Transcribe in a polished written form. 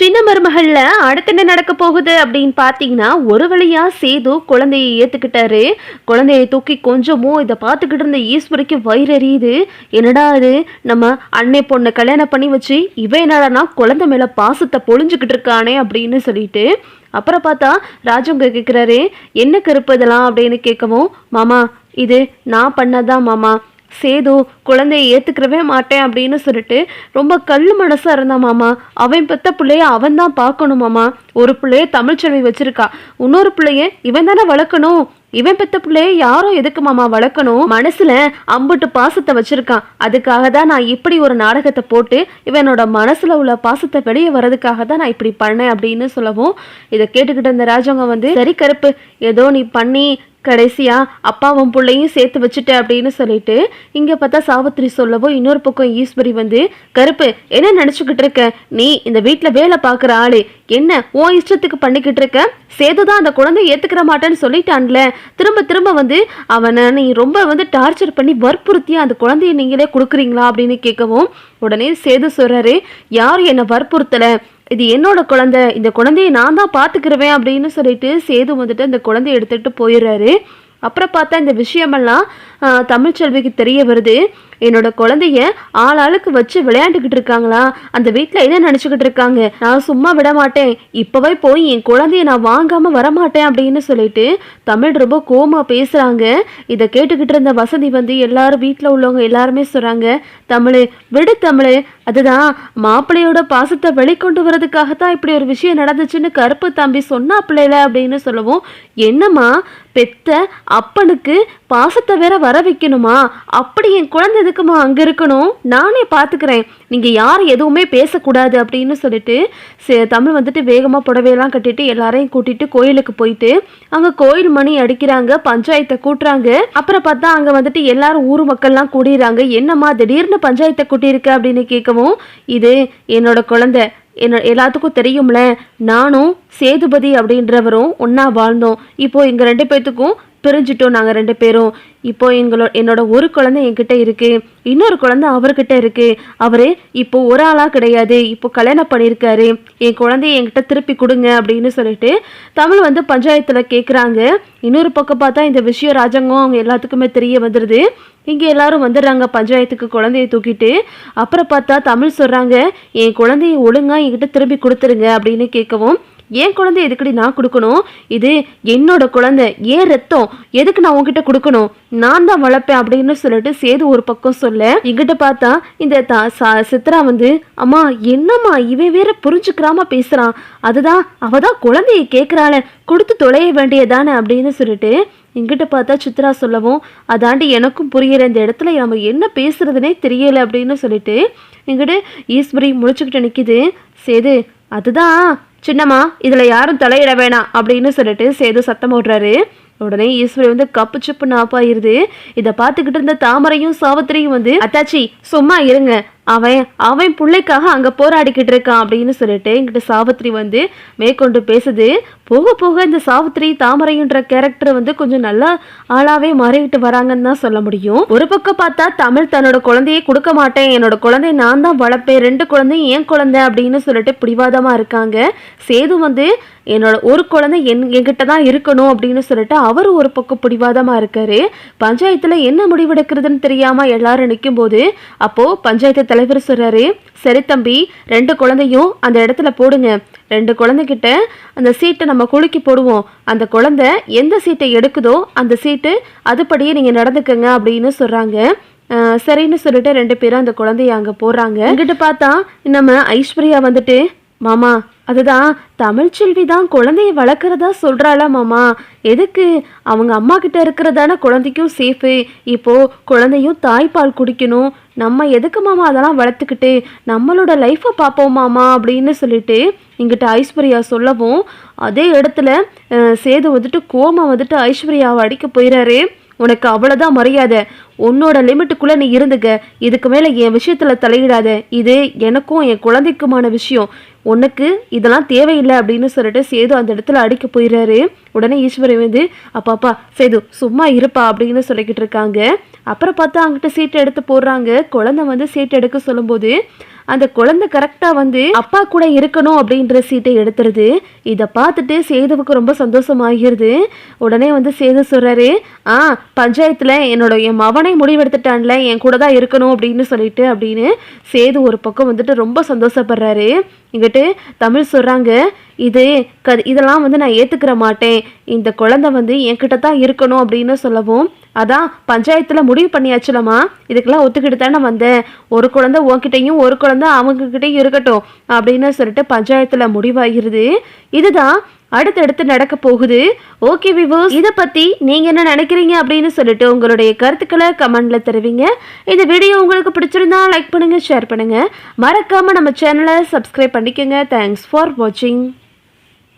சின்ன மருமகள்ல அடுத்து என்ன நடக்க போகுது அப்படின்னு பாத்தீங்கன்னா, ஒரு வழியா சேது குழந்தையை ஏத்துக்கிட்டாரு. குழந்தையை தூக்கி கொஞ்சமும் இதை பார்த்துக்கிட்டு இருந்த ஈஸ்வரிக்கு வயிறு எரியுது. என்னடா இது, நம்ம அன்னை பொண்ணை கல்யாணம் பண்ணி வச்சு இவன் என்னடானா குழந்தை மேல பாசத்தை பொழிஞ்சுக்கிட்டு இருக்கானே அப்படின்னு சொல்லிட்டு அப்புறம் பார்த்தா ராஜங்க கேட்குறாரு, என்ன கருப்பு இதெல்லாம் அப்படின்னு கேட்கவும், மாமா இது நான் பண்ணதான் மாமா. சேது குழந்தைய ஏற்றுக்கிறவே மாட்டேன் அப்படின்னு சொல்லிட்டு ரொம்ப கல் மனசாக இருந்தான் மாமா. அவன் பெத்த பிள்ளைய அவன் தான் பார்க்கணும் மாமா. ஒரு பிள்ளைய தமிழ்ச்செல்வி வச்சிருக்கா, இன்னொரு பிள்ளைய இவன் தானே வளர்க்கணும். இவன் பெத்த பிள்ளைய யாரும் எதுக்கு மாமா வளர்க்கணும்? மனசுல அம்புட்டு பாசத்தை வச்சிருக்கான். அதுக்காக தான் நான் இப்படி ஒரு நாடகத்தை போட்டு இவனோட மனசுல உள்ள பாசத்தை வெளியே வர்றதுக்காக தான் நான் இப்படி பண்ணேன் அப்படின்னு சொல்லவும், இதை கேட்டுக்கிட்ட இந்த ராஜவங்க வந்து, சரி கருப்பு, ஏதோ நீ பண்ணி கடைசியா அப்பாவும் பிள்ளையும் சேர்த்து வச்சுட்ட அப்படின்னு சொல்லிட்டு இங்க பார்த்தா சாவித்திரி சொல்லவும், இன்னொரு பக்கம் ஈஸ்வரி வந்து, கருப்பு என்ன நினைச்சுக்கிட்டு இருக்க? நீ இந்த வீட்டுல வேலை பார்க்குற ஆளு, என்ன உன் இஷ்டத்துக்கு பண்ணிக்கிட்டு இருக்க? சேதுதான் அந்த குழந்தைய ஏத்துக்கிற மாட்டேன்னு சொல்லிட்டான்ல, திரும்ப திரும்ப வந்து அவனை நீ ரொம்ப வந்து டார்ச்சர் பண்ணி வற்புறுத்தியா அந்த குழந்தைய நீங்களே கொடுக்குறீங்களா அப்படின்னு கேட்கவும், உடனே சேது சொல்றாரு, யாரும் என்னை வற்புறுத்தல, இது என்னோட குழந்தை, இந்த குழந்தைய நான் தான் பார்த்துக்கிறவேன் அப்படின்னு சொல்லிட்டு சேது வந்துட்டு அந்த குழந்தைய எடுத்துகிட்டு போயிடுறாரு. அப்புறம் பார்த்தா இந்த விஷயமெல்லாம் தமிழ்ச்செல்விக்கு தெரிய வருது. என்னோட குழந்தைய ஆளாளுக்கு வச்சு விளையாண்டுக்கிட்டு இருக்காங்களா, அந்த வீட்டில் என்ன நினச்சிக்கிட்டு இருக்காங்க, நான் சும்மா விட மாட்டேன், இப்போவே போய் என் குழந்தைய நான் வாங்காமல் வரமாட்டேன் அப்படின்னு சொல்லிட்டு தமிழ் ரொம்ப கோமா பேசுகிறாங்க. இதை கேட்டுக்கிட்டு இருந்த வசதி வந்து எல்லாரும் வீட்டில் உள்ளவங்க எல்லாருமே சொல்கிறாங்க, தமிழ் விடு தமிழ், அதுதான் மாப்பிள்ளையோட பாசத்தை வெளிக்கொண்டு வரதுக்காகத்தான் இப்படி ஒரு விஷயம் நடந்துச்சுன்னு கருப்பு தம்பி சொன்னா பிள்ளைல அப்படின்னு சொல்லவும், என்னம்மா பெத்த அப்பனுக்கு பாசத்தை வேற வர வைக்கணுமா? அப்படி என் குழந்தை எதுக்குமா அங்க இருக்கணும், நானே பாத்துக்கிறேன், நீங்க யாரும் எதுவுமே பேசக்கூடாது அப்படின்னு சொல்லிட்டு தமிழ் வந்துட்டு வேகமா புடவையெல்லாம் கட்டிட்டு எல்லாரையும் கூட்டிட்டு கோயிலுக்கு போயிட்டு அங்க கோயில் மணி அடிக்கிறாங்க, பஞ்சாயத்தை கூட்டுறாங்க. அப்புறம் பார்த்தா அங்க வந்துட்டு எல்லாரும் ஊர் மக்கள்லாம் கூடிடுறாங்க. என்னம்மா திடீர்னு பஞ்சாயத்தை கூட்டியிருக்க அப்படின்னு கேட்கவும், இது என்னோட குழந்தை, எல்லாத்துக்கும் தெரியும்ல, நானும் சேதுபதி அப்படின்றவரும் ஒன்னா வாழ்ந்தோம், இப்போ எங்க ரெண்டு பேர்த்துக்கும் பிரிஞ்சிட்டோம் நாங்கள் ரெண்டு பேரும். இப்போ என்னோட ஒரு குழந்தை என்கிட்ட இருக்கு, இன்னொரு குழந்தை அவர்கிட்ட இருக்கு. அவரு இப்போ ஒரு ஆளா கிடையாது, இப்போ கல்யாணம் பண்ணியிருக்காரு, என் குழந்தைய என்கிட்ட திருப்பி கொடுங்க அப்படின்னு சொல்லிட்டு தமிழ் வந்து பஞ்சாயத்துல கேட்குறாங்க. இன்னொரு பக்கம் பார்த்தா இந்த விஷயம் ராஜாங்கம் அவங்க எல்லாத்துக்குமே தெரிய வந்துடுது. இங்கே எல்லாரும் வந்துடுறாங்க பஞ்சாயத்துக்கு குழந்தைய தூக்கிட்டு. அப்புறம் பார்த்தா தமிழ் சொல்றாங்க, என் குழந்தைய ஒழுங்கா என்கிட்ட திருப்பி கொடுத்துருங்க அப்படின்னு கேட்கவும், என் குழந்தை எதுக்கடி நான் கொடுக்கணும், இது என்னோட குழந்தை, ஏன் ரத்தம், எதுக்கு நான் உங்ககிட்ட கொடுக்கணும், நான் தான் வளர்ப்பேன் அப்படின்னு சொல்லிட்டு சேது ஒரு பக்கம் சொல்ல, எங்கிட்ட பார்த்தா இந்த சித்ரா வந்து, அம்மா என்னம்மா இவன் வேற புரிஞ்சுக்கிறாம பேசுறான், அதுதான் அவதான் குழந்தைய கேட்கிறாள, கொடுத்து தொலைய வேண்டியதானே அப்படின்னு சொல்லிட்டு எங்கிட்ட பார்த்தா சித்ரா சொல்லவும், அதாண்டி எனக்கும் புரியல, இந்த இடத்துல நம்ம என்ன பேசுறதுனே தெரியல அப்படின்னு சொல்லிட்டு எங்கிட்ட ஈஸ்வரி முழிச்சுக்கிட்டு நிற்கிது. சேது அதுதான் சின்னம்மா, இதுல யாரும் தலையிட வேணாம் அப்படின்னு சொல்லிட்டு சேது சத்தம் போடுறாரு. உடனே ஈஸ்வரி வந்து கப்பு சுப்பு நாப்பாயிருது. இதை பார்த்துக்கிட்டு இருந்த தாமரையும் சாவித்திரியும் வந்து, அத்தாச்சி சும்மா இருங்க, அவன் பிள்ளைக்காக அங்க போராடிக்கிட்டு இருக்கான் அப்படின்னு சொல்லிட்டு என்கிட்ட சாவித்திரி வந்து மேற்கொண்டு பேசுது. போக போக இந்த சாவித்திரி தாமரைன்ற கேரக்டர் வந்து கொஞ்சம் நல்லா ஆளாவே மாறிக்கிட்டு வராங்கன்னு தான் சொல்ல முடியும். ஒரு பக்கம் பார்த்தா தமிழ் தன்னோட குழந்தையை கொடுக்க மாட்டேன், என்னோட குழந்தைய நான் தான் வளர்ப்பேன், ரெண்டு குழந்தையும் ஏன் குழந்தை அப்படின்னு சொல்லிட்டு பிடிவாதமா இருக்காங்க. சேது வந்து என்னோட ஒரு குழந்தை என்கிட்ட தான் இருக்கணும் அப்படின்னு சொல்லிட்டு அவர் ஒரு பக்கம் பிடிவாதமா இருக்காரு. பஞ்சாயத்துல என்ன முடிவெடுக்கிறதுன்னு தெரியாம எல்லாரும் நிற்கும் போது அப்போ பஞ்சாயத்து தலைவர் சொல்றாரு, சரி தம்பி, ரெண்டு குழந்தையும் அந்த இடத்துல போடுங்க, ரெண்டு குழந்தைகிட்ட அந்த சீட்டை நம்ம குலுக்கி போடுவோம், அந்த குழந்தை எந்த சீட்டை எடுக்குதோ அந்த சீட்டு அதுபடியே நீங்க நடந்துக்கங்க அப்படின்னு சொல்றாங்க. சரின்னு சொல்லிட்டு ரெண்டு பேரும் அந்த குழந்தைய அங்க போறாங்க. இங்கிட்ட பார்த்தா நம்ம ஐஸ்வர்யா வந்துட்டு, மாமா அதுதான் தமிழ்ச்செல்வி தான் குழந்தைய வளர்க்குறதா சொல்கிறாளா மாமா, எதுக்கு அவங்க அம்மா கிட்ட இருக்கிறதான குழந்தைக்கும் சேஃபு, இப்போ குழந்தையும் தாய்ப்பால் குடிக்கணும், நம்ம எதுக்கு மாமா அதெல்லாம் வளர்த்துக்கிட்டு நம்மளோட லைஃப்பை பார்ப்போம் மாமா அப்படின்னு சொல்லிட்டு இங்கிட்ட ஐஸ்வர்யா சொல்லவும், அதே இடத்துல சேது வந்துட்டு கோமா வந்துட்டு ஐஸ்வர்யாவை அடிக்க போயிடாரு. உனக்கு அவ்வளோதான் மரியாதை, உன்னோட லிமிட்டுக்குள்ளே நீ இருந்துக்க, இதுக்கு மேலே என் விஷயத்தில் தலையிடாத, இது எனக்கும் என் குழந்தைக்குமான விஷயம், உனக்கு இதெல்லாம் தேவையில்லை அப்படின்னு சொல்லிட்டு சேது அந்த இடத்துல அடிக்க போயிடுறாரு. உடனே ஈஸ்வரி வந்து, அப்பாப்பா சேது சும்மா இருப்பா அப்படின்னு சொல்லிக்கிட்டு இருக்காங்க. அப்புறம் பார்த்தா அங்கிட்ட சீட்டை எடுத்து போடுறாங்க. குழந்தை வந்து சீட்டை எடுக்க சொல்லும்போது அந்த குழந்தை கரெக்டாக வந்து அப்பா கூட இருக்கணும் அப்படின்ற சீட்டை எடுத்துருது. இதை பார்த்துட்டு சேதுவுக்கு ரொம்ப சந்தோஷமாகிறது. உடனே வந்து சேது சொல்கிறாரு, பஞ்சாயத்தில் என் மவனை முடிவெடுத்துட்டான்ல, என் கூட தான் இருக்கணும் அப்படின்னு சொல்லிட்டு அப்படின்னு சேது ஒரு பக்கம் வந்துட்டு ரொம்ப சந்தோஷப்படுறாரு. இங்கிட்டு தமிழ் சொல்கிறாங்க, இதெல்லாம் வந்து நான் ஏற்றுக்கிற மாட்டேன், இந்த குழந்தை வந்து என்கிட்ட தான் இருக்கணும் அப்படின்னு சொல்லவும், அதான் பஞ்சாயத்தில் முடிவு பண்ணியாச்சுலம்மா, இதுக்கெல்லாம் ஒத்துக்கிட்டு தானே வந்தேன், ஒரு குழந்தை உன்கிட்டையும் ஒரு குழந்தை அவங்கக்கிட்டையும் இருக்கட்டும் அப்படின்னு சொல்லிட்டு பஞ்சாயத்தில் முடிவாகிறது. இதுதான் அடுத்தடுத்து நடக்க போகுது. ஓகே வியூவர்ஸ், இதை பற்றி நீங்கள் என்ன நினைக்கிறீங்க அப்படின்னு சொல்லிட்டு உங்களுடைய கருத்துக்களை கமெண்ட்ல தருவீங்க. இந்த வீடியோ உங்களுக்கு பிடிச்சிருந்தா லைக் பண்ணுங்கள், ஷேர் பண்ணுங்கள், மறக்காமல் நம்ம சேனலை சப்ஸ்கிரைப் பண்ணிக்கோங்க. தேங்க்ஸ் ஃபார் வாட்சிங்.